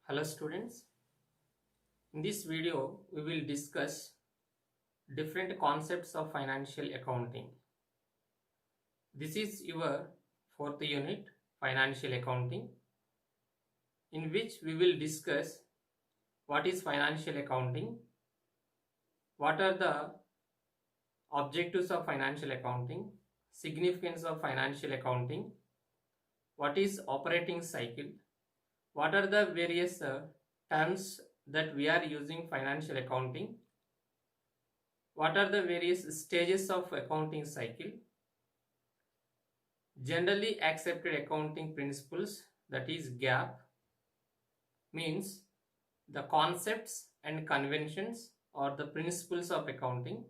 Hello students, in this video we will discuss different concepts of financial accounting. This is your fourth unit, financial accounting, in which we will discuss what is financial accounting, what are the objectives of financial accounting, significance of financial accounting, what is operating cycle, what are the various terms that we are using financial accounting, what are the various stages of accounting cycle, generally accepted accounting principles, that is GAAP, means the concepts and conventions or the principles of accounting,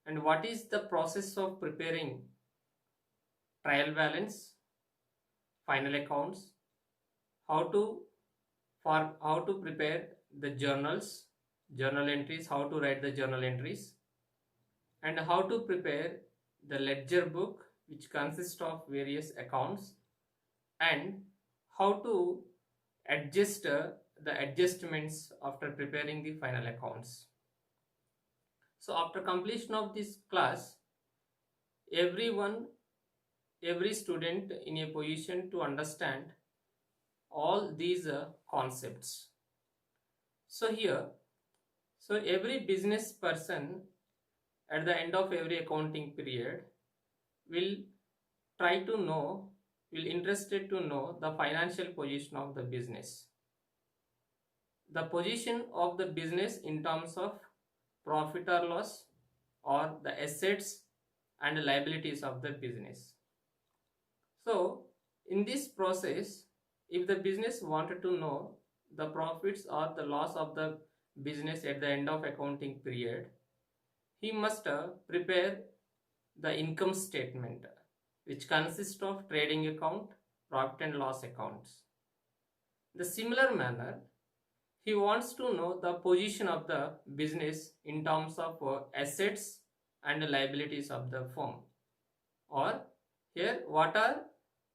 and what is the process of preparing trial balance, final accounts, how to prepare the journal entries, how to write the journal entries, and how to prepare the ledger book, which consists of various accounts, and how to adjust the adjustments after preparing the final accounts. So after completion of this class, every student in a position to understand all these concepts. So every business person at the end of every accounting period will try to know, will interested to know the financial position of the business, the position of the business in terms of profit or loss, or the assets and liabilities of the business. So in this process, if the business wanted to know the profits or the loss of the business at the end of accounting period, he must prepare the income statement, which consists of trading account, profit and loss accounts. The similar manner, he wants to know the position of the business in terms of assets and liabilities of the firm, or here what are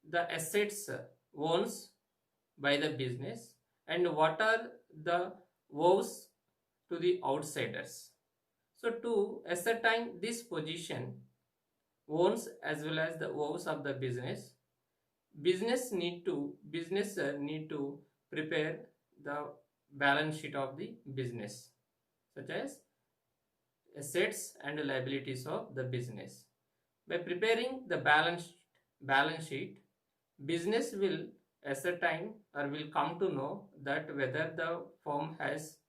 the assets owned by the business and what are the woes to the outsiders. So to ascertain this position, owns as well as the woes of the business need to prepare the balance sheet of the business, such as assets and liabilities of the business. By preparing the balance sheet, business will ascertain or will come to know that whether the firm has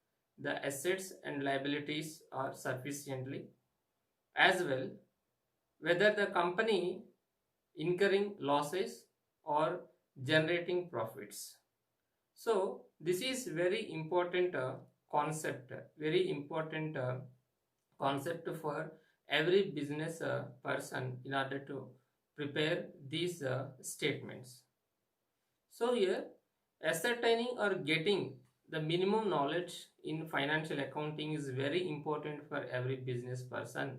the assets and liabilities are sufficiently, as well whether the company incurring losses or generating profits. So this is very important concept, very important concept for every business person in order to prepare these statements. So here, ascertaining or getting the minimum knowledge in financial accounting is very important for every business person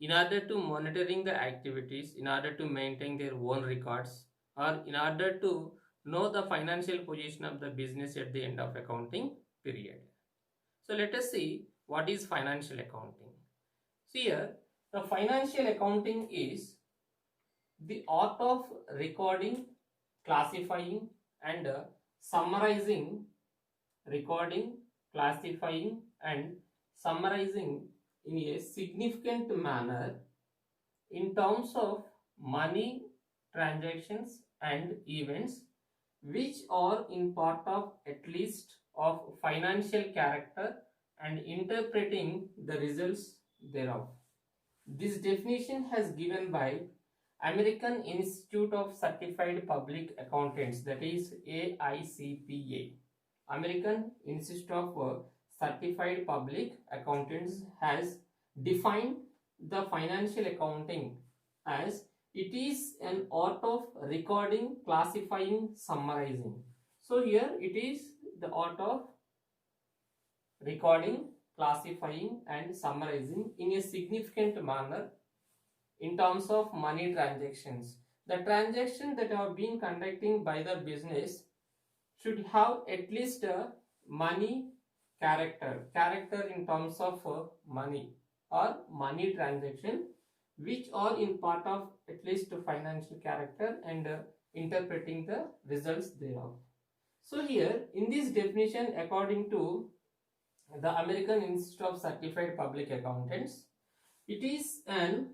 in order to monitoring the activities, in order to maintain their own records, or in order to know the financial position of the business at the end of accounting period. So let us see what is financial accounting. So here, the financial accounting is the art of recording, classifying and summarizing, recording, classifying and summarizing in a significant manner in terms of money, transactions and events which are in part of at least of financial character and interpreting the results thereof. This definition has given by American Institute of Certified Public Accountants, that is AICPA. American Institute of Certified Public Accountants has defined the financial accounting as it is an art of recording, classifying, summarizing. So here it is the art of recording, classifying and summarizing in a significant manner in terms of money transactions. The transaction that are being conducting by the business should have at least a money character in terms of money or money transaction, which are in part of at least financial character and interpreting the results thereof. So here in this definition, according to the American Institute of Certified Public Accountants, it is an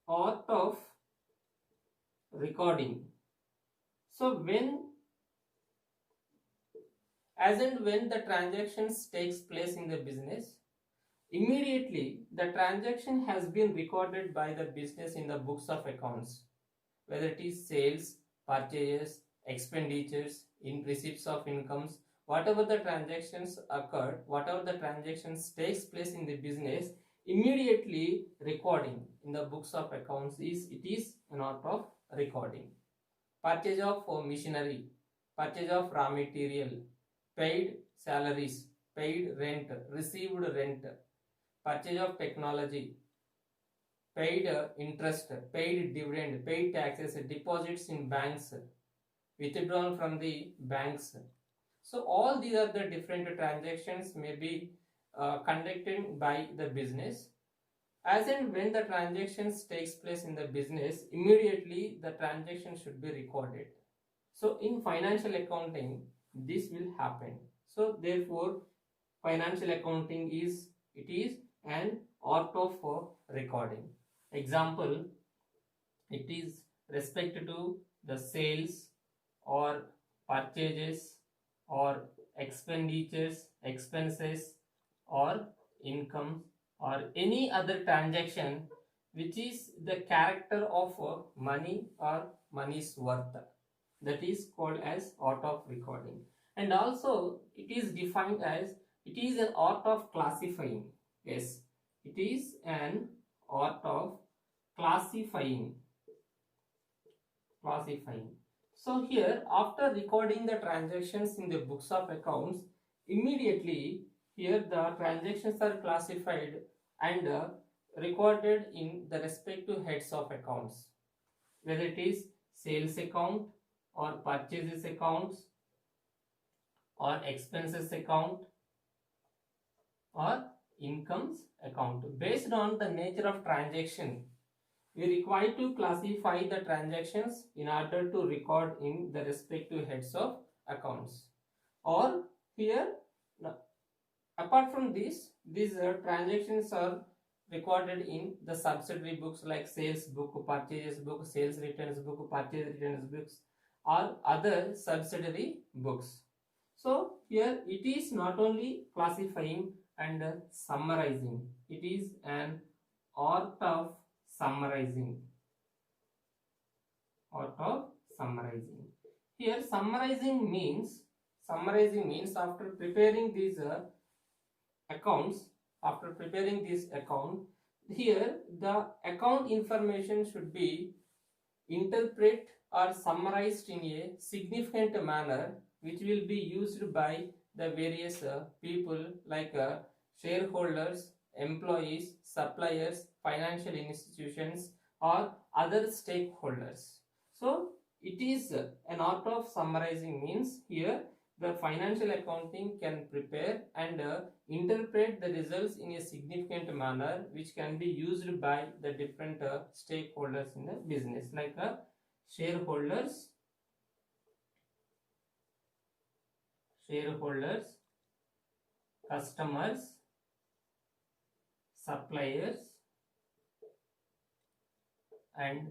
art of recording. So when the transactions takes place in the business, immediately the transaction has been recorded by the business in the books of accounts, whether it is sales, purchases, expenditures, in receipts of incomes, whatever the transactions occurred, whatever the transactions takes place in the business, immediately recording in the books of accounts is an art of recording. Purchase of machinery, purchase of raw material, paid salaries, paid rent, received rent, purchase of technology, paid interest, paid dividend, paid taxes, deposits in banks, withdrawn from the banks. So all these are the different transactions may be conducted by the business. As and when the transactions takes place in the business, immediately the transaction should be recorded. So in financial accounting, this will happen. So therefore, financial accounting is an art of recording. Example, it is respect to the sales or purchases or expenditures, expenses or income or any other transaction which is the character of money or money's worth, that is called as art of recording. And also it is defined as it is an art of classifying. Yes, it is an art of classifying. So here, after recording the transactions in the books of accounts, immediately here the transactions are classified and recorded in the respective heads of accounts, whether it is sales account or purchases accounts or expenses account or incomes account. Based on the nature of transaction, we require to classify the transactions in order to record in the respective heads of accounts. Or here, apart from this, these transactions are recorded in the subsidiary books like sales book, purchases book, sales returns book, purchase returns books or other subsidiary books. So here it is not only classifying and summarizing, it is an art of summarizing. Here summarizing means after preparing these accounts, here the account information should be interpreted or summarized in a significant manner, which will be used by the various people like shareholders, employees, suppliers, financial institutions or other stakeholders. So it is an art of summarizing means here the financial accounting can prepare and interpret the results in a significant manner, which can be used by the different stakeholders in the business like shareholders, customers, suppliers and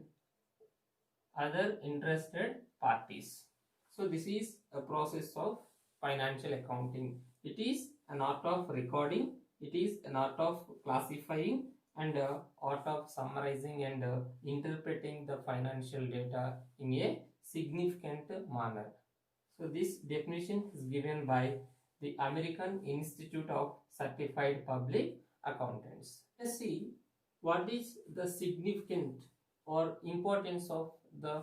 other interested parties. So this is a process of financial accounting. It is an art of recording, it is an art of classifying and art of summarizing and interpreting the financial data in a significant manner. So this definition is given by the American Institute of Certified Public Accountants. Let's see what is the significant or importance of the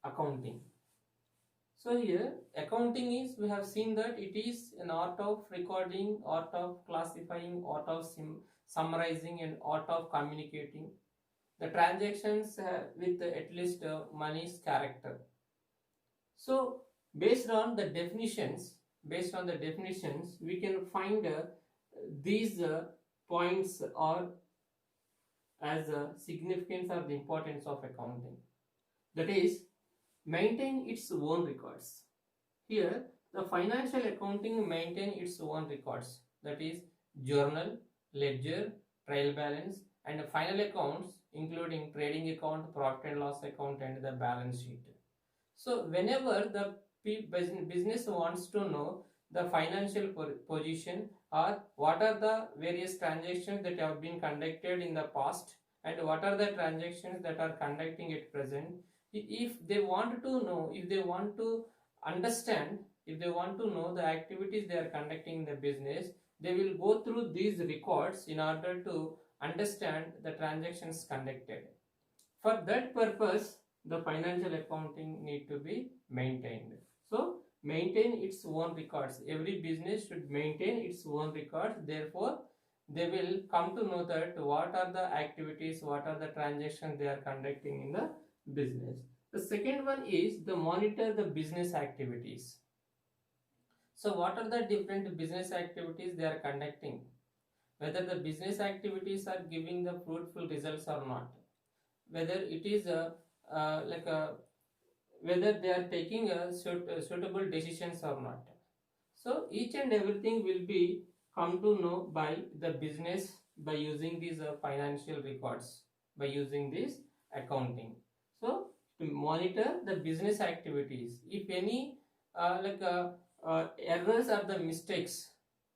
accounting. So here accounting is, we have seen that it is an art of recording, art of classifying, art of summarizing and art of communicating the transactions with at least money's character. So based on the definitions, we can find these points or as significance or the importance of accounting. That is, maintain its own records. Here, the financial accounting maintain its own records. That is, journal, ledger, trial balance, and final accounts, including trading account, profit and loss account, and the balance sheet. So, whenever the business wants to know the financial position or what are the various transactions that have been conducted in the past and what are the transactions that are conducting at present, if they want to know, if they want to understand, if they want to know the activities they are conducting in the business, they will go through these records in order to understand the transactions conducted. For that purpose, the financial accounting need to be maintained. So maintain its own records. Every business should maintain its own records. Therefore, they will come to know that what are the activities, what are the transactions they are conducting in the business. The second one is the monitor the business activities. So what are the different business activities they are conducting? Whether the business activities are giving the fruitful results or not. Whether it is whether they are taking suitable decisions or not. So each and everything will be come to know by the business by using these financial records, by using this accounting. So to monitor the business activities, if any errors or the mistakes,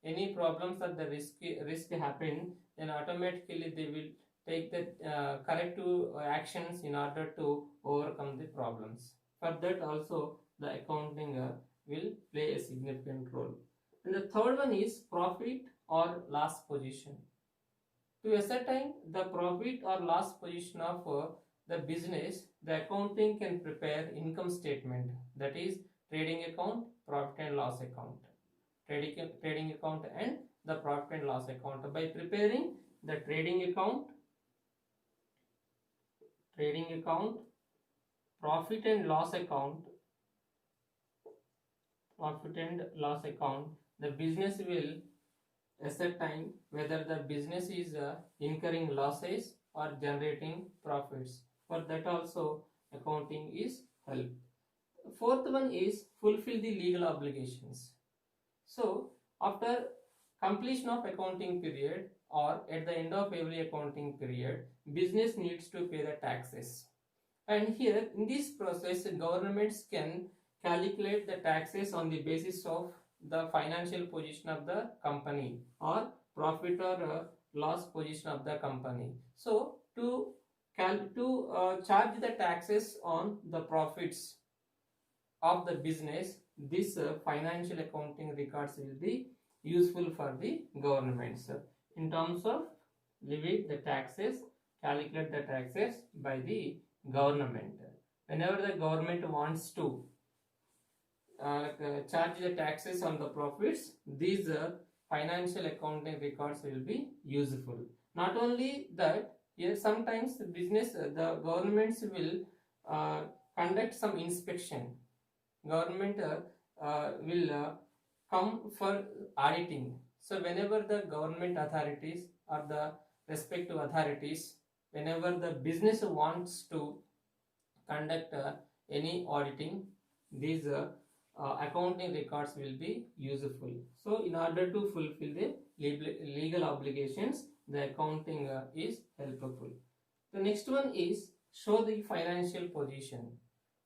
any problems or the risk happen, then automatically they will take the corrective actions in order to overcome the problems. For that also the accounting will play a significant role. And the third one is profit or loss position. To ascertain the profit or loss position of the business, the accounting can prepare income statement, that is trading account, profit and loss account. Trading account and the profit and loss account. By preparing the trading account, profit and loss account, the business will ascertain whether the business is incurring losses or generating profits. For that also accounting is help. Fourth one is fulfill the legal obligations. So after completion of accounting period or at the end of every accounting period, business needs to pay the taxes. And here in this process, governments can calculate the taxes on the basis of the financial position of the company or profit or loss position of the company. So to charge the taxes on the profits of the business, this financial accounting records will be useful for the governments in terms of levy the taxes, calculate the taxes by the government. Whenever the government wants to charge the taxes on the profits, these financial accounting records will be useful. Not only that, here sometimes the business, the governments will conduct some inspection. Government will come for auditing. So whenever the government authorities or the respective authorities, whenever the business wants to conduct any auditing, these accounting records will be useful. So in order to fulfill the legal obligations, the accounting is helpful. The next one is show the financial position.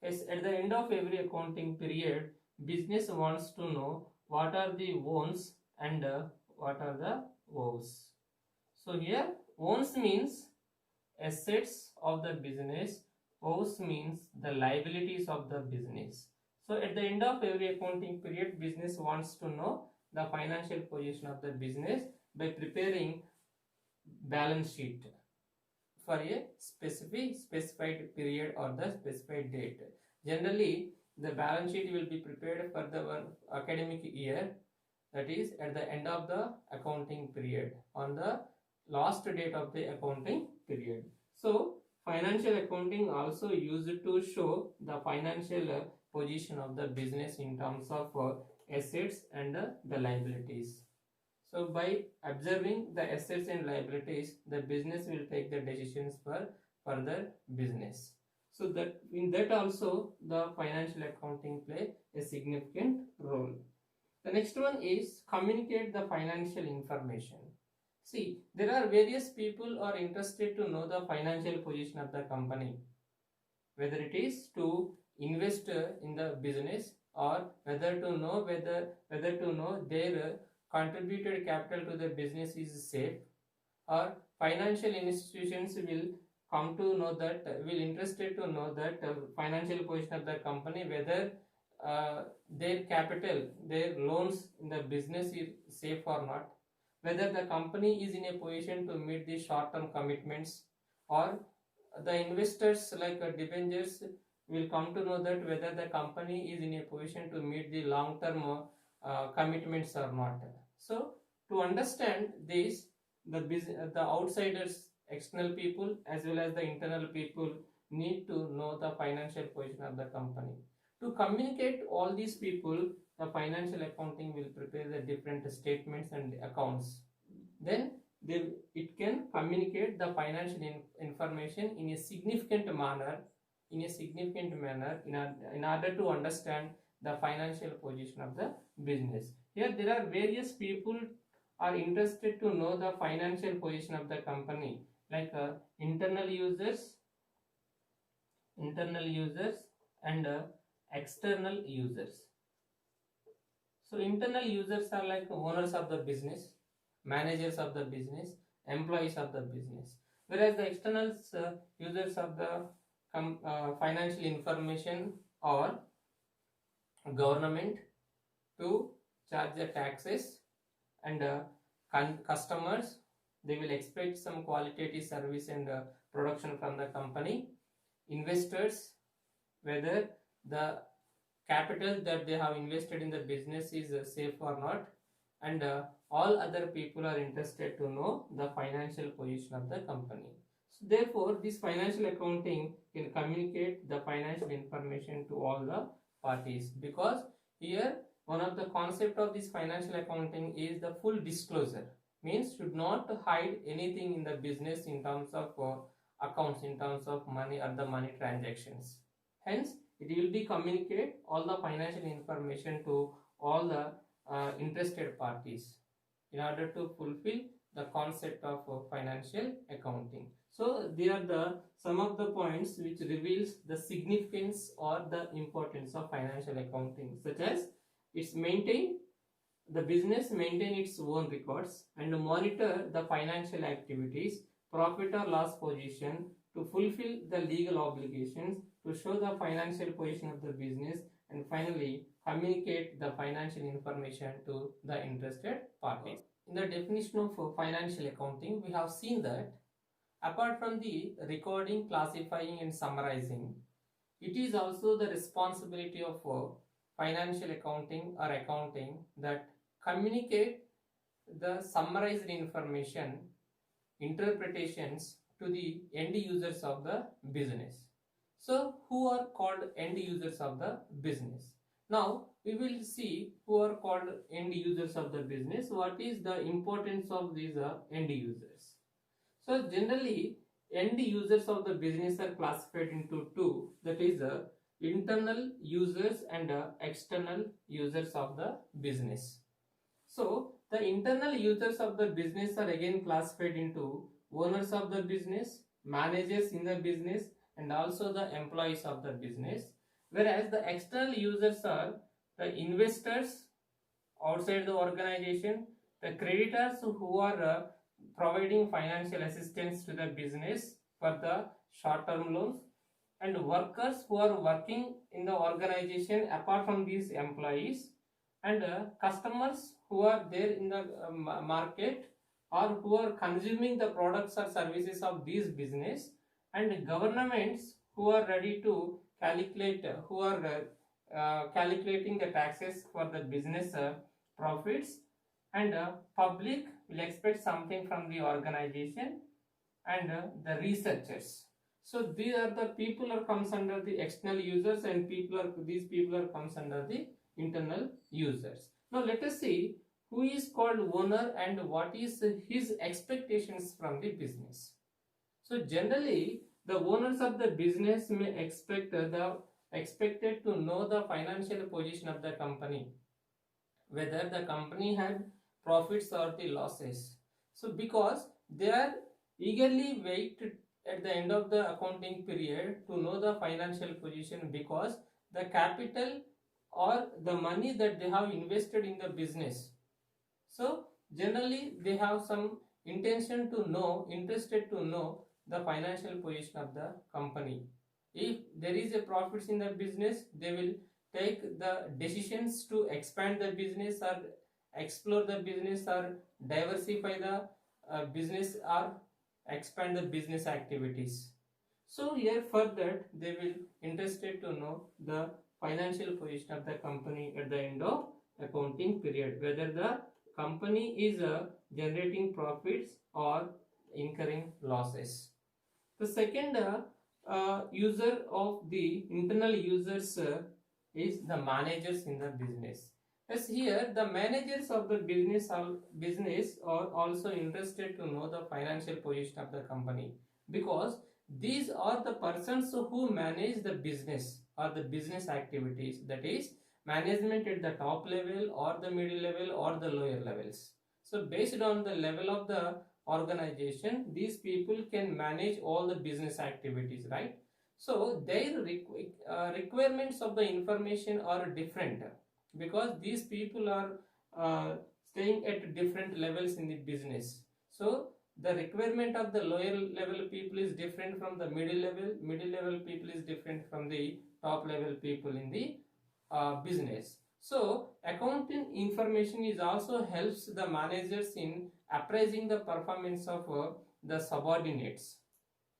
Yes, at the end of every accounting period, business wants to know what are the owns and what are the owes. So here owns means assets of the business, owes means the liabilities of the business. So at the end of every accounting period, business wants to know the financial position of the business by preparing balance sheet for a specified period or the specified date. Generally, the balance sheet will be prepared for the one academic year, that is at the end of the accounting period, on the last date of the accounting period. So financial accounting also used to show the financial position of the business in terms of assets and the liabilities. So by observing the assets and liabilities, the business will take the decisions for further business. So that in that also the financial accounting play a significant role. The next one is communicate the financial information. See, there are various people are interested to know the financial position of the company, whether it is to invest in the business, or whether to know their contributed capital to the business is safe, or financial institutions will come to know that will interested to know that financial position of the company, whether their capital, their loans in the business is safe or not, whether the company is in a position to meet the short term commitments, or the investors like debentures will come to know that whether the company is in a position to meet the long term commitments or not. So to understand this, the outsiders, external people as well as the internal people need to know the financial position of the company. To communicate all these people, the financial accounting will prepare the different statements and accounts. Then it can communicate the financial information in a significant manner, in order to understand the financial position of the business. Here there are various people are interested to know the financial position of the company, like internal users and external users. So internal users are like owners of the business, managers of the business, employees of the business, whereas the external users of the financial information are government to charge the taxes, and customers, they will expect some qualitative service and production from the company, investors, whether the capital that they have invested in the business is safe or not, and all other people are interested to know the financial position of the company. So therefore this financial accounting can communicate the financial information to all the parties, because here one of the concept of this financial accounting is the full disclosure, means should not hide anything in the business in terms of accounts, in terms of money or the money transactions. Hence it will be communicate all the financial information to all the interested parties in order to fulfill the concept of financial accounting. So they are the some of the points which reveals the significance or the importance of financial accounting, such as the business maintain its own records and monitor the financial activities, profit or loss position, to fulfill the legal obligations, to show the financial position of the business, and finally communicate the financial information to the interested parties. In the definition of financial accounting, we have seen that apart from the recording, classifying and summarizing, it is also the responsibility of financial accounting or accounting that communicate the summarized information, interpretations to the end users of the business. So who are called end users of the business? Now we will see who are called end users of the business. What is the importance of these end users? So generally end users of the business are classified into two, that is internal users and external users of the business. So the internal users of the business are again classified into owners of the business, managers in the business, and also the employees of the business, whereas the external users are the investors outside the organization, the creditors who are providing financial assistance to the business for the short-term loans, and workers who are working in the organization apart from these employees, and customers who are there in the market or who are consuming the products or services of these business, and governments who are ready to calculate, who are calculating the taxes for the business profits, and public will expect something from the organization, and the researchers. So these are the people are comes under the external users, and these people are comes under the internal users. Now let us see who is called owner and what is his expectations from the business. So generally the owners of the business may expected to know the financial position of the company, whether the company had profits or the losses. So because they are eagerly wait at the end of the accounting period to know the financial position, because the capital or the money that they have invested in the business, so generally they have some intention to know, interested to know the financial position of the company. If there is a profits in the business, they will take the decisions to expand the business or explore the business or diversify the business or expand the business activities. So here for that they will interested to know the financial position of the company at the end of accounting period, whether the company is generating profits or incurring losses. The second user of the internal users is the managers in the business. As here the managers of the business are also interested to know the financial position of the company, because these are the persons who manage the business or the business activities, that is management at the top level or the middle level or the lower levels. So based on the level of the organization, these people can manage all the business activities, right? So their requirements of the information are different, because these people are staying at different levels in the business. So the requirement of the lower level people is different from the middle level people is different from the top level people in the business. So accounting information is also helps the managers in appraising the performance of the subordinates.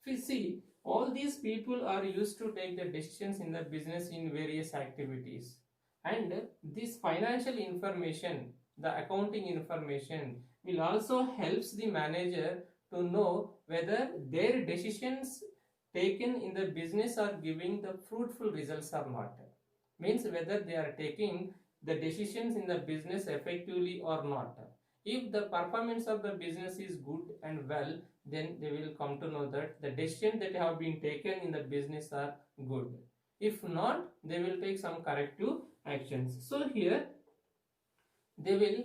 If you see, all these people are used to take the decisions in the business in various activities, and this financial information, the accounting information, will also helps the manager to know whether their decisions taken in the business are giving the fruitful results or not. Means whether they are taking the decisions in the business effectively or not. If the performance of the business is good and well, then they will come to know that the decisions that have been taken in the business are good. If not, they will take some corrective actions. So here they will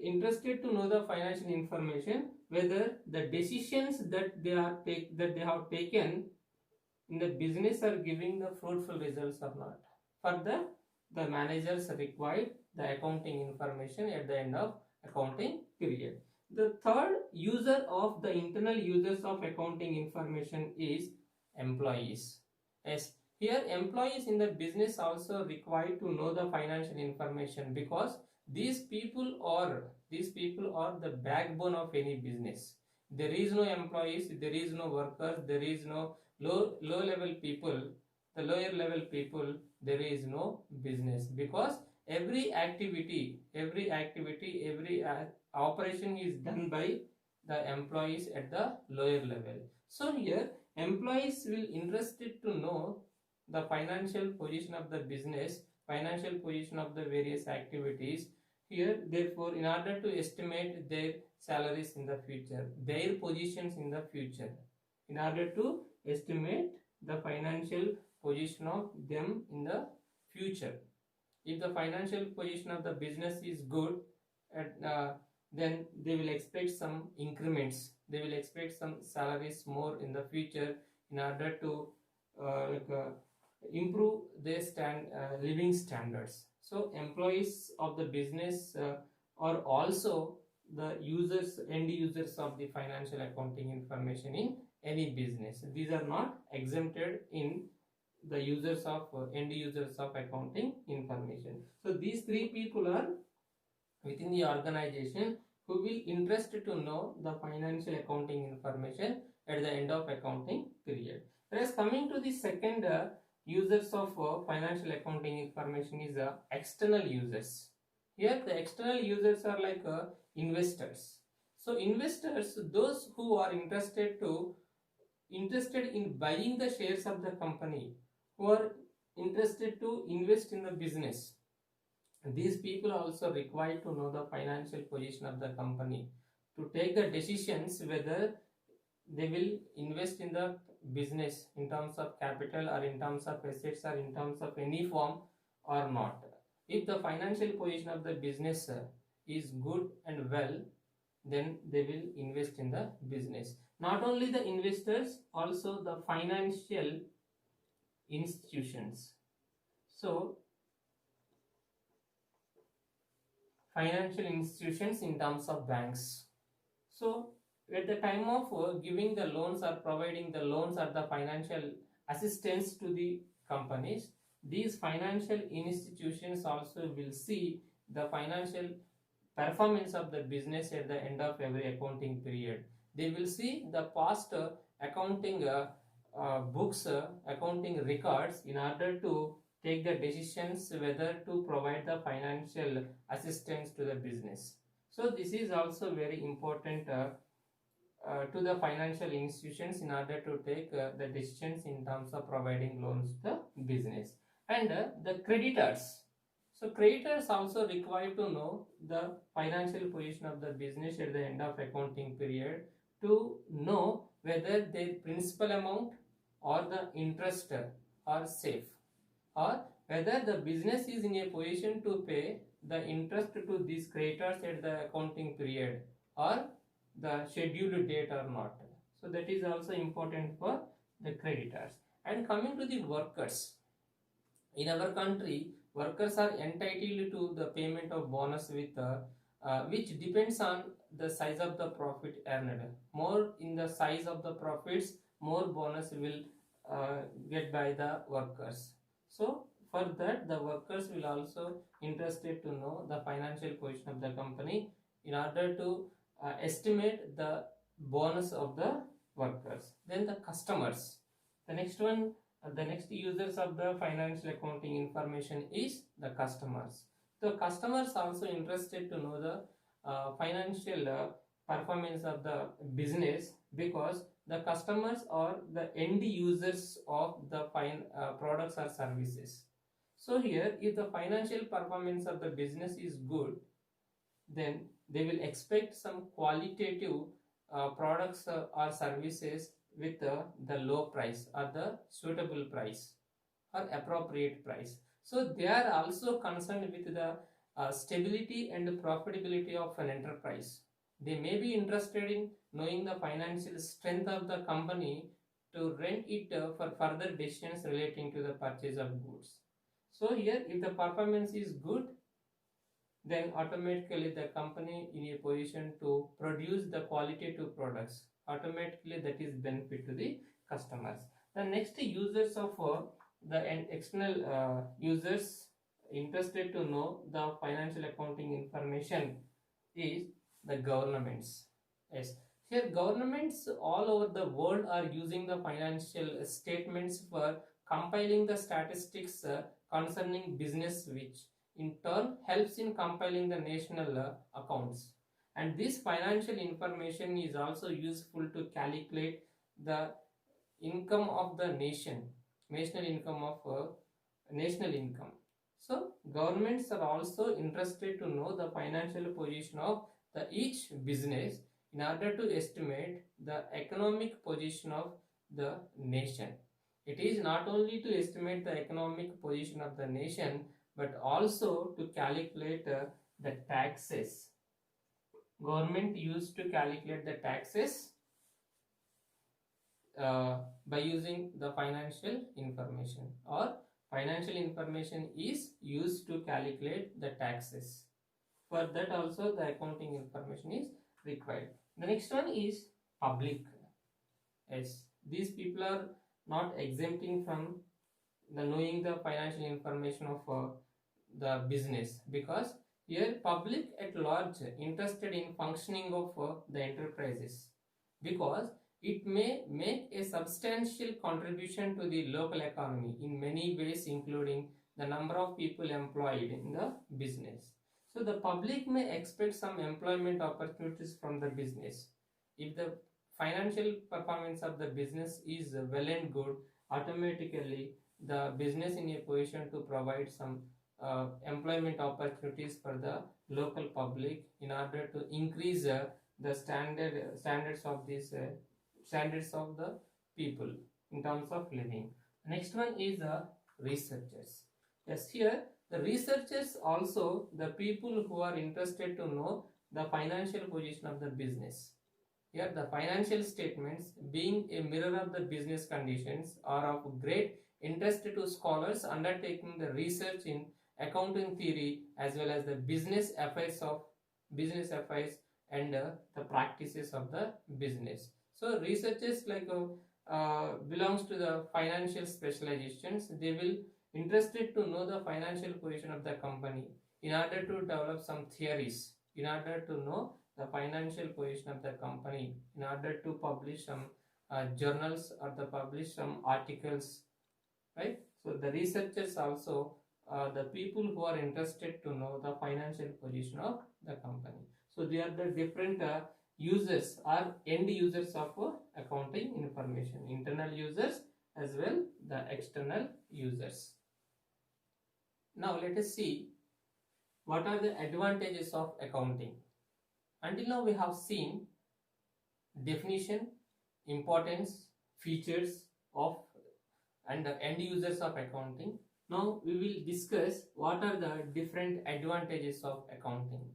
interested to know the financial information, whether the decisions that they have taken in the business are giving the fruitful results or not. Further, the managers required the accounting information at the end of accounting period. The third user of the internal users of accounting information is employees. Yes, here employees in the business also required to know the financial information, because these people are the backbone of any business. There is no employees, there is no workers, there is no low level people, the lower level people, there is no business, because every activity, every operation is done by the employees at the lower level. So here employees will interested to know the financial position of the business, financial position of the various activities. Here therefore, in order to estimate their salaries in the future, their positions in the future, in order to estimate the financial position of them in the future. If the financial position of the business is good, then they will expect some increments, they will expect some salaries more in the future, in order to improve their living standards. So employees of the business are also the end users of the financial accounting information in any business. These are not exempted in the end users of accounting information. So these three people are within the organization who will interested to know the financial accounting information at the end of accounting period. Whereas coming to the second users of financial accounting information is external users. Here the external users are like investors. So investors, those who are interested to interested in buying the shares of the company, who are interested to invest in the business. These people are also required to know the financial position of the company to take the decisions whether they will invest in the business in terms of capital or in terms of assets or in terms of any form or not. If the financial position of the business is good and well, then they will invest in the business. Not only the investors, also the financial institutions. So financial institutions in terms of banks. So at the time of giving the loans or providing the loans or the financial assistance to the companies, these financial institutions also will see the financial performance of the business at the end of every accounting period. They will see the past accounting books, accounting records, in order to take the decisions whether to provide the financial assistance to the business. So this is also very important to the financial institutions in order to take the decisions in terms of providing loans to the business. And the creditors. So creditors also required to know the financial position of the business at the end of accounting period to know whether their principal amount or the interest are safe, or whether the business is in a position to pay the interest to these creditors at the accounting period or the scheduled date or not. So that is also important for the creditors. And coming to the workers, in our country, workers are entitled to the payment of bonus with which depends on the size of the profit earned. More in the size of the profits, more bonus will get by the workers. So for that, the workers will also interested to know the financial position of the company in order to estimate the bonus of the workers. Then the customers. The next one, the next users of the financial accounting information is the customers. So customers also interested to know the financial performance of the business, because the customers are the end users of the products or services. So here, if the financial performance of the business is good, then they will expect some qualitative products or services with the low price or the suitable price or appropriate price. So they are also concerned with the stability and profitability of an enterprise. They may be interested in knowing the financial strength of the company to rent it for further decisions relating to the purchase of goods. So here, if the performance is good, then automatically the company in a position to produce the qualitative products. Automatically that is benefit to the customers. The next users of the external users interested to know the financial accounting information is the governments. Yes, here governments all over the world are using the financial statements for compiling the statistics concerning business, which in turn helps in compiling the national accounts. And this financial information is also useful to calculate the income of the nation, national income of national income. So governments are also interested to know the financial position of the each business in order to estimate the economic position of the nation. It is not only to estimate the economic position of the nation, but also to calculate the taxes. Government used to calculate the taxes by using the financial information, or financial information is used to calculate the taxes. For that also the accounting information is required. The next one is public. Yes, these people are not exempting from the knowing the financial information of the business, because here public at large interested in functioning of the enterprises, because it may make a substantial contribution to the local economy in many ways, including the number of people employed in the business. So the public may expect some employment opportunities from the business. If the financial performance of the business is well and good, automatically the business in a position to provide some employment opportunities for the local public in order to increase the standards of the people in terms of living. Next one is researchers. Yes, here the researchers also the people who are interested to know the financial position of the business. Here the financial statements being a mirror of the business conditions are of great interest to scholars undertaking the research in accounting theory as well as the business affairs and the practices of the business. So researchers belongs to the financial specializations. They will interested to know the financial position of the company in order to develop some theories, in order to know the financial position of the company, in order to publish some journals or to publish some articles, right? So the researchers also the people who are interested to know the financial position of the company. So they are the different users or end users of accounting information, internal users as well the external users. Now let us see what are the advantages of accounting. Until now we have seen definition, importance, features of and the end users of accounting. Now we will discuss what are the different advantages of accounting.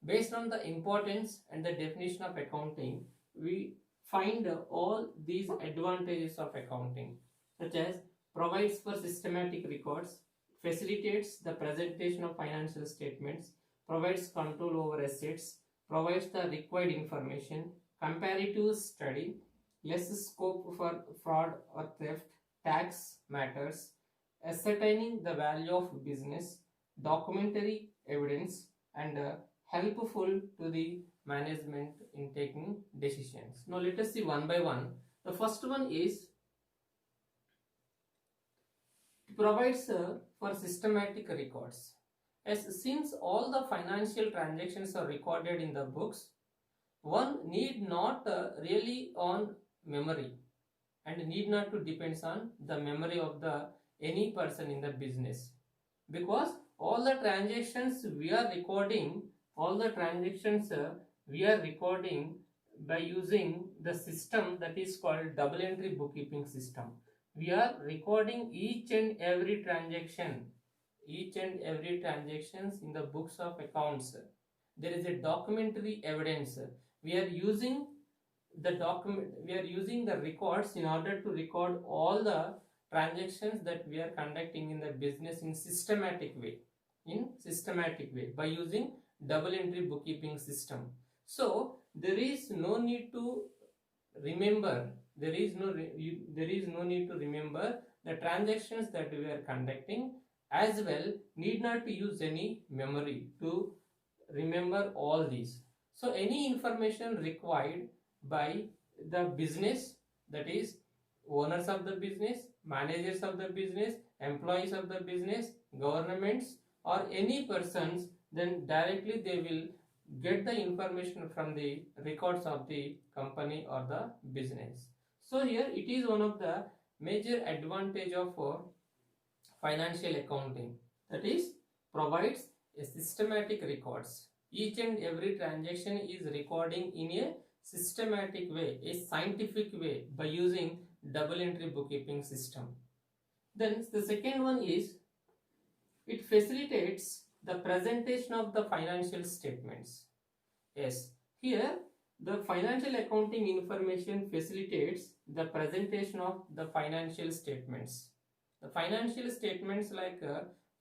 Based on the importance and the definition of accounting, we find all these advantages of accounting, such as provides for systematic records, facilitates the presentation of financial statements, provides control over assets, provides the required information, comparative study, less scope for fraud or theft, tax matters, ascertaining the value of business, documentary evidence, and helpful to the management in taking decisions. Now let us see one by one. The first one is it provides for systematic records. As since all the financial transactions are recorded in the books, one need not really on memory and need not to depends on the memory of the any person in the business, because all the transactions we are recording by using the system that is called double entry bookkeeping system. We are recording each and every transactions in the books of accounts. There is a documentary evidence. We are using the records in order to record all the transactions that we are conducting in the business in systematic way by using double entry bookkeeping system. So there is no need to remember the transactions that we are conducting, as well need not to use any memory to remember all these. So any information required by the business, that is owners of the business, managers of the business, employees of the business, governments or any persons, then directly they will get the information from the records of the company or the business. So here it is one of the major advantage of financial accounting, that is provides a systematic records. Each and every transaction is recording in a systematic way, a scientific way by using double entry bookkeeping system. Then the second one is it facilitates the presentation of the financial statements. Yes, here the financial accounting information facilitates the presentation of the financial statements. The financial statements like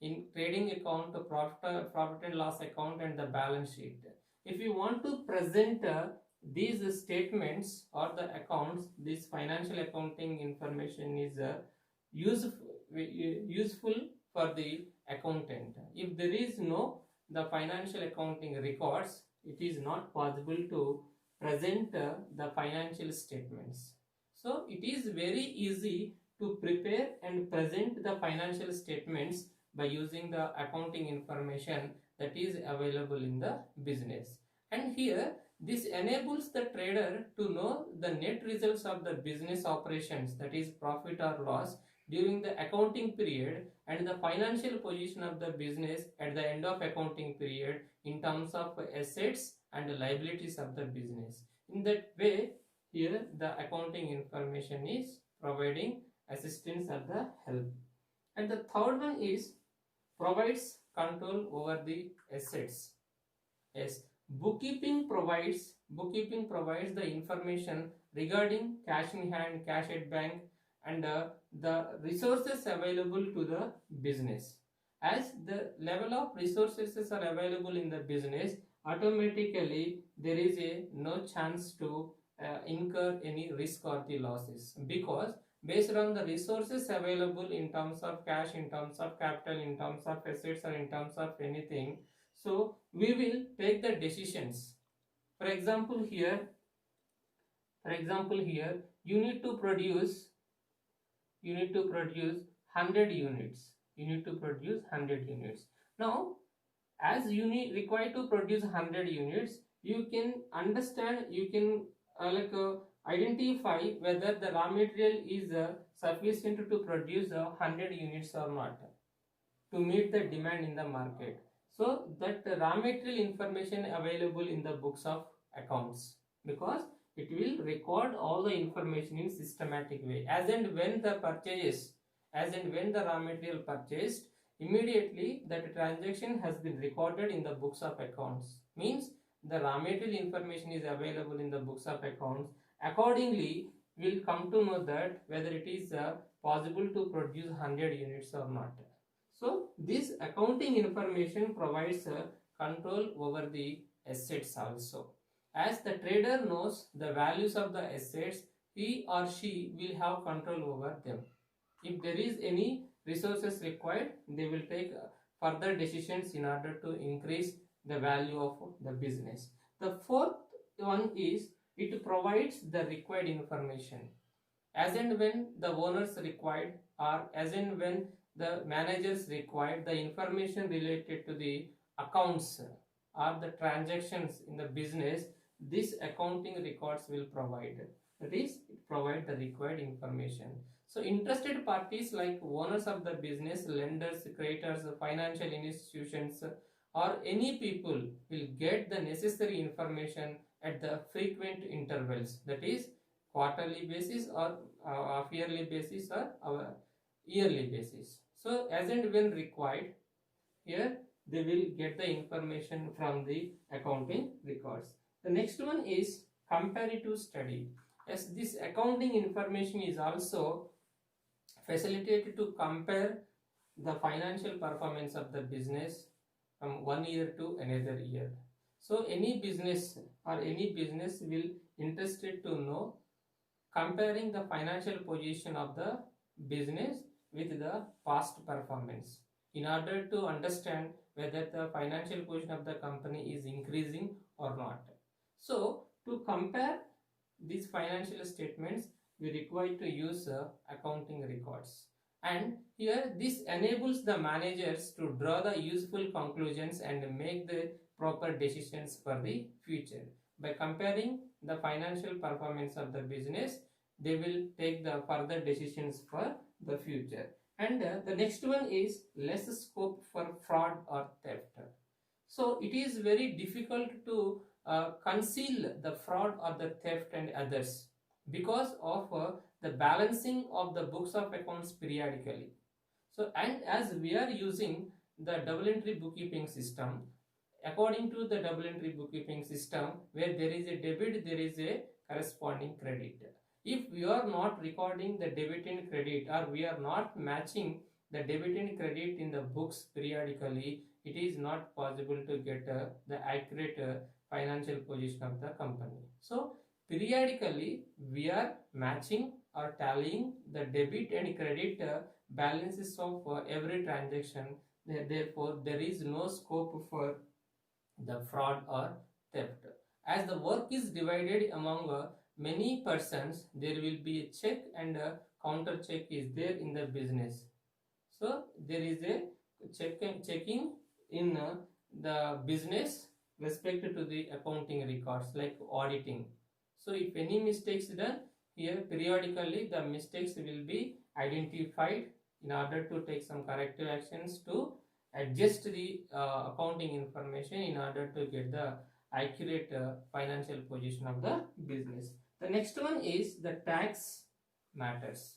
in trading account, the profit and loss account and the balance sheet. If you want to present these statements or the accounts, this financial accounting information is useful for the accountant. If there is no the financial accounting records, it is not possible to present the financial statements. So it is very easy to prepare and present the financial statements by using the accounting information that is available in the business. And here This enables the trader to know the net results of the business operations, that is profit or loss, during the accounting period, and the financial position of the business at the end of accounting period in terms of assets and liabilities of the business. In that way, here the accounting information is providing assistance or the help. And the third one is provides control over the assets. Yes, bookkeeping provides the information regarding cash in hand, cash at bank, and the resources available to the business. As the level of resources are available in the business, automatically there is a no chance to incur any risk or the losses, because based on the resources available in terms of cash, in terms of capital, in terms of assets, or in terms of anything, so we will take the decisions. For example here, you need to produce 100 units. Now, as you need required to produce 100 units, you can understand, you can identify whether the raw material is sufficient to produce 100 units or not to meet the demand in the market. So that raw material information available in the books of accounts, because it will record all the information in systematic way. As and when the raw material purchased, immediately that transaction has been recorded in the books of accounts. Means the raw material information is available in the books of accounts. Accordingly, we'll come to know that whether it is possible to produce 100 units or not. So this accounting information provides control over the assets also. As the trader knows the values of the assets, he or she will have control over them. If there is any resources required, they will take further decisions in order to increase the value of the business. The fourth one is it provides the required information. As and when the owners required, or as and when the managers required the information related to the accounts or the transactions in the business, this accounting records will provide. That is, it provide the required information. So interested parties like owners of the business, lenders, creators, financial institutions, or any people will get the necessary information at the frequent intervals, that is quarterly basis or half yearly basis or yearly basis. So as and when required, here they will get the information from the accounting records. The next one is comparative study. As this accounting information is also facilitated to compare the financial performance of the business from one year to another year. So any business will interested to know comparing the financial position of the business with the past performance in order to understand whether the financial position of the company is increasing or not. So to compare these financial statements, we require to use accounting records, and here this enables the managers to draw the useful conclusions and make the proper decisions for the future. By comparing the financial performance of the business, they will take the further decisions for the future. And the next one is less scope for fraud or theft. So it is very difficult to conceal the fraud or the theft and others because of the balancing of the books of accounts periodically. So, and as we are using the double entry bookkeeping system, according to the double entry bookkeeping system, where there is a debit, there is a corresponding credit. If we are not recording the debit and credit, or we are not matching the debit and credit in the books periodically, it is not possible to get the accurate financial position of the company. So periodically we are matching or tallying the debit and credit balances of every transaction. Therefore there is no scope for the fraud or theft. As the work is divided among many persons, there will be a check and a counter check is there in the business. So there is a checking in the business respect to the accounting records like auditing. So if any mistakes done here, periodically the mistakes will be identified in order to take some corrective actions to adjust the accounting information in order to get the accurate financial position of the business. The next one is the tax matters.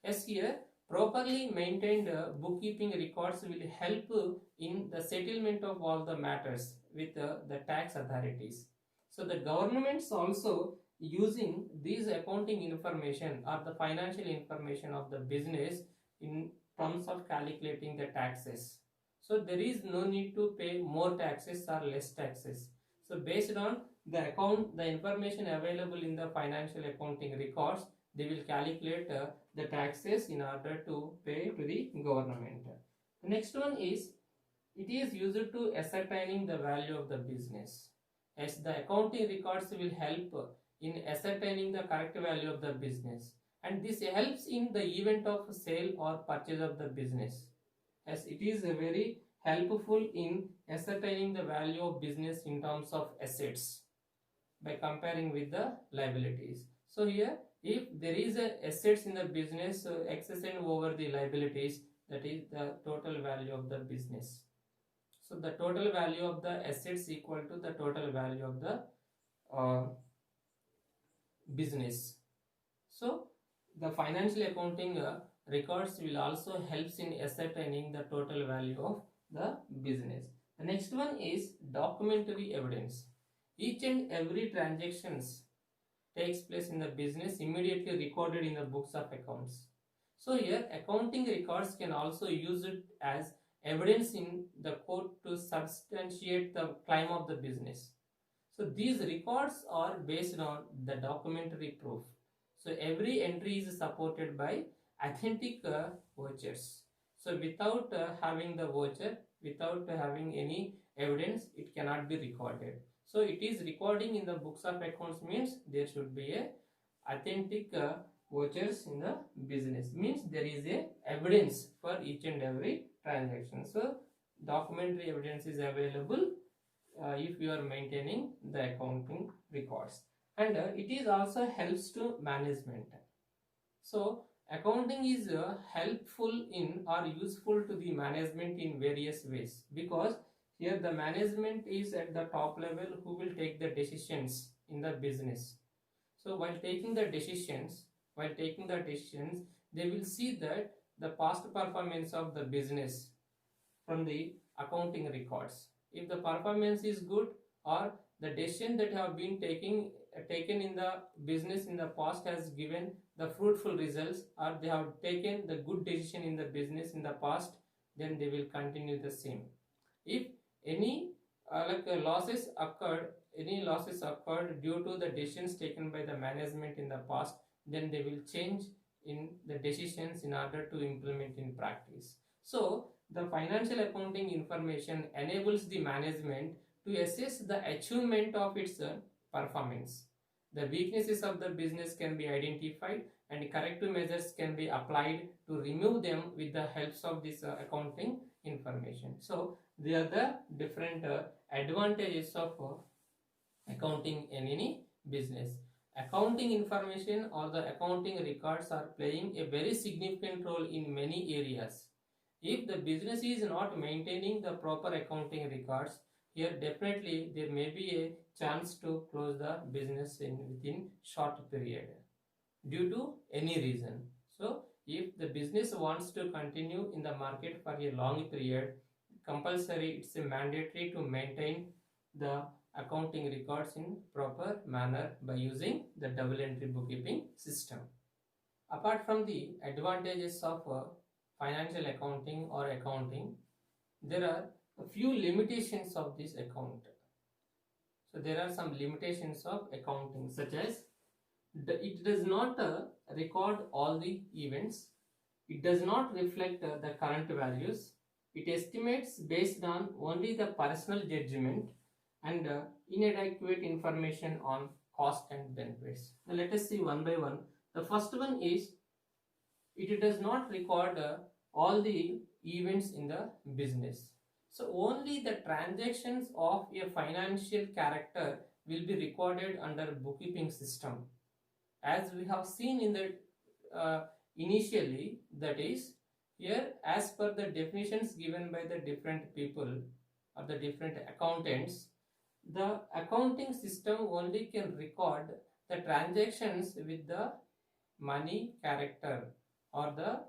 As here, properly maintained bookkeeping records will help in the settlement of all the matters with the tax authorities. So the governments also using these accounting information or the financial information of the business in terms of calculating the taxes. So there is no need to pay more taxes or less taxes. So based on the information available in the financial accounting records, they will calculate the taxes in order to pay to the government. The next one is, it is used to ascertaining the value of the business, as the accounting records will help in ascertaining the correct value of the business, and this helps in the event of sale or purchase of the business, as it is very helpful in ascertaining the value of business in terms of assets by comparing with the liabilities. So here, if there is a assets in the business excess and over the liabilities, that is the total value of the business. So the total value of the assets equal to the total value of the business. So the financial accounting records will also helps in ascertaining the total value of the business. The next one is documentary evidence. Each and every transactions takes place in the business immediately recorded in the books of accounts. So here accounting records can also use it as evidence in the court to substantiate the claim of the business. So these records are based on the documentary proof. So every entry is supported by authentic vouchers. So without having the voucher, without having any evidence, it cannot be recorded. So it is recording in the books of accounts means there should be a authentic vouchers in the business, means there is a evidence for each and every transaction. So documentary evidence is available if you are maintaining the accounting records, and it is also helps to management. So accounting is helpful in or useful to the management in various ways, because here the management is at the top level who will take the decisions in the business. So while taking the decisions, they will see that the past performance of the business from the accounting records. If the performance is good, or the decision that have been taken in the business in the past has given the fruitful results, or they have taken the good decision in the business in the past, then they will continue the same. If any losses occurred due to the decisions taken by the management in the past, then they will change in the decisions in order to implement in practice. So the financial accounting information enables the management to assess the achievement of its performance. The weaknesses of the business can be identified and corrective measures can be applied to remove them with the helps of this accounting information. So they are the different advantages of accounting in any business. Accounting information or the accounting records are playing a very significant role in many areas. If the business is not maintaining the proper accounting records, here definitely there may be a chance to close the business within short period due to any reason. So if the business wants to continue in the market for a long period, compulsory, it's a mandatory to maintain the accounting records in proper manner by using the double entry bookkeeping system. Apart from the advantages of financial accounting or accounting, there are a few limitations of this account. So there are some limitations of accounting, such as it does not record all the events, it does not reflect the current values, it estimates based on only the personal judgment, and inadequate information on cost and benefits. Now let us see one by one. The first one is, it does not record all the events in the business. So only the transactions of a financial character will be recorded under bookkeeping system. As we have seen in the initially, that is, here as per the definitions given by the different people or the different accountants, the accounting system only can record the transactions with the money character or the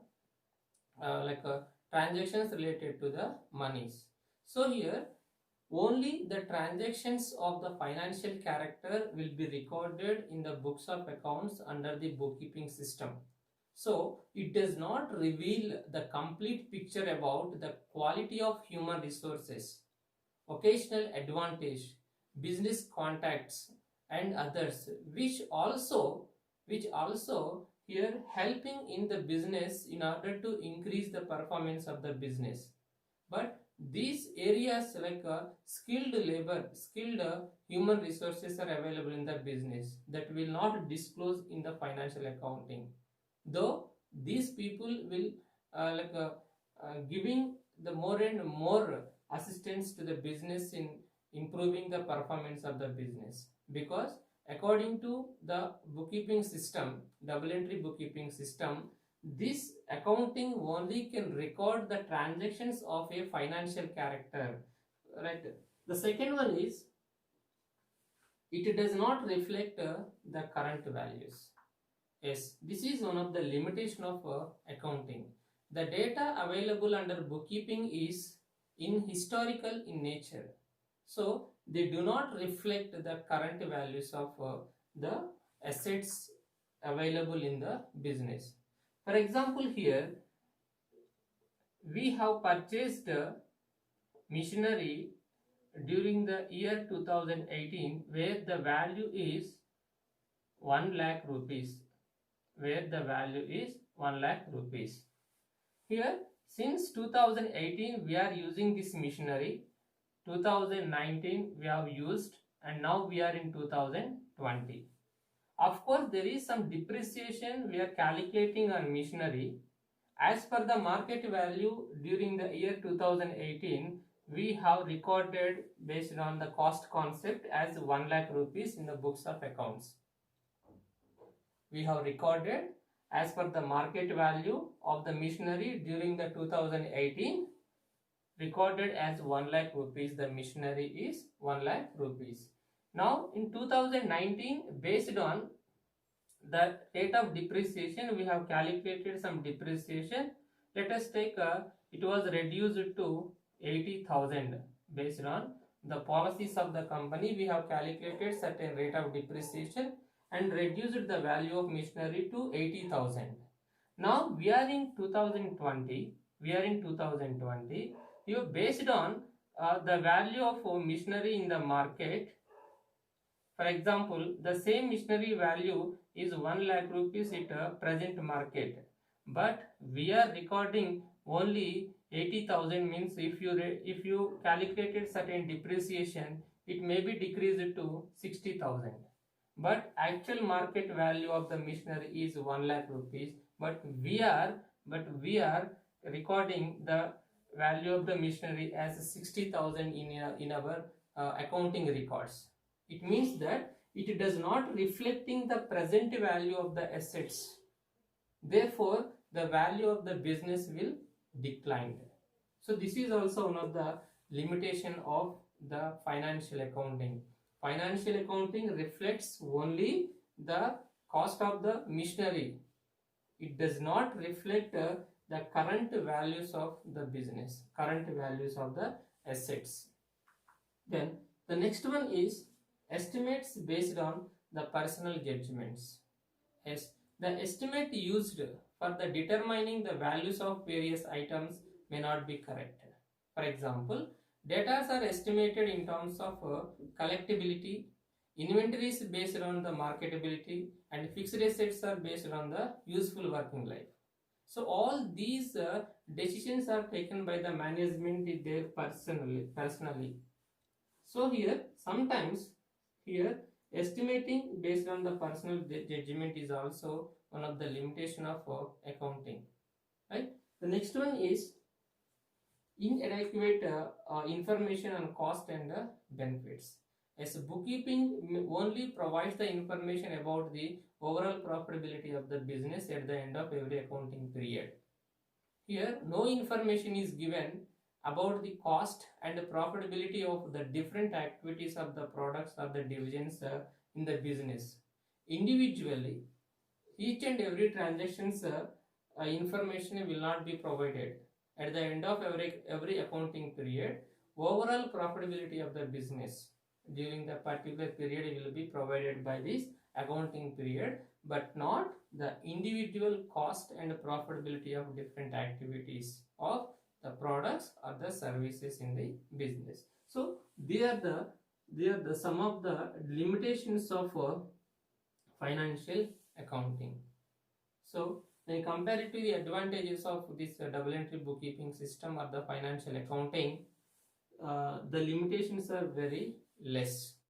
transactions related to the monies. So here only the transactions of the financial character will be recorded in the books of accounts under the bookkeeping system. So it does not reveal the complete picture about the quality of human resources, occasional advantage, business contacts and others, which also here helping in the business in order to increase the performance of the business. But these areas like skilled labor, skilled human resources are available in the business that will not disclose in the financial accounting, though these people will giving the more and more assistance to the business in improving the performance of the business, because according to the bookkeeping system, double entry bookkeeping system, this accounting only can record the transactions of a financial character, right? The second one is it does not reflect the current values. Yes, this is one of the limitation of accounting. The data available under bookkeeping is in historical in nature, so they do not reflect the current values of the assets available in the business. For example, here we have purchased machinery during the year 2018 where the value is 1 lakh rupees, where the value is 1 lakh rupees. Here, since 2018 we are using this machinery, 2019 we have used, and now we are in 2020. Of course, there is some depreciation we are calculating on machinery. As per the market value during the year 2018, we have recorded based on the cost concept as 1 lakh rupees in the books of accounts. We have recorded as per the market value of the machinery during the 2018, recorded as 1 lakh rupees. The machinery is 1 lakh rupees. Now in 2019, based on the rate of depreciation, we have calculated some depreciation. Let us take it was reduced to 80,000. Based on the policies of the company, we have calculated certain rate of depreciation and reduced the value of machinery to 80,000. Now we are in 2020. You based on the value of machinery in the market. For example, the same machinery value is 1 lakh rupees at present market, but we are recording only 80,000. Means if you calculated certain depreciation, it may be decreased to 60,000. But actual market value of the machinery is 1 lakh rupees. But we are recording the value of the machinery as 60,000 in our accounting records. It means that it does not reflecting the present value of the assets. Therefore, the value of the business will decline. So this is also one of the limitation of the financial accounting. Financial accounting reflects only the cost of the machinery. It does not reflect the current values of the business, current values of the assets. Then the next one is estimates based on the personal judgments. Yes, the estimate used for the determining the values of various items may not be correct. For example, data are estimated in terms of collectibility, inventories based on the marketability, and fixed assets are based on the useful working life. So all these decisions are taken by the management there personally. So here sometimes estimating based on the personal judgment is also one of the limitation of accounting, right? The next one is inadequate information on cost and benefits. As bookkeeping only provides the information about the overall profitability of the business at the end of every accounting period. Here, no information is given about the cost and the profitability of the different activities of the products or the divisions in the business. Individually, each and every transactions information will not be provided. At the end of every accounting period, overall profitability of the business during the particular period will be provided by this accounting period, but not the individual cost and profitability of different activities of the products or the services in the business. So they are the some of the limitations of financial accounting. So when you compare it to the advantages of this double entry bookkeeping system or the financial accounting, the limitations are very less.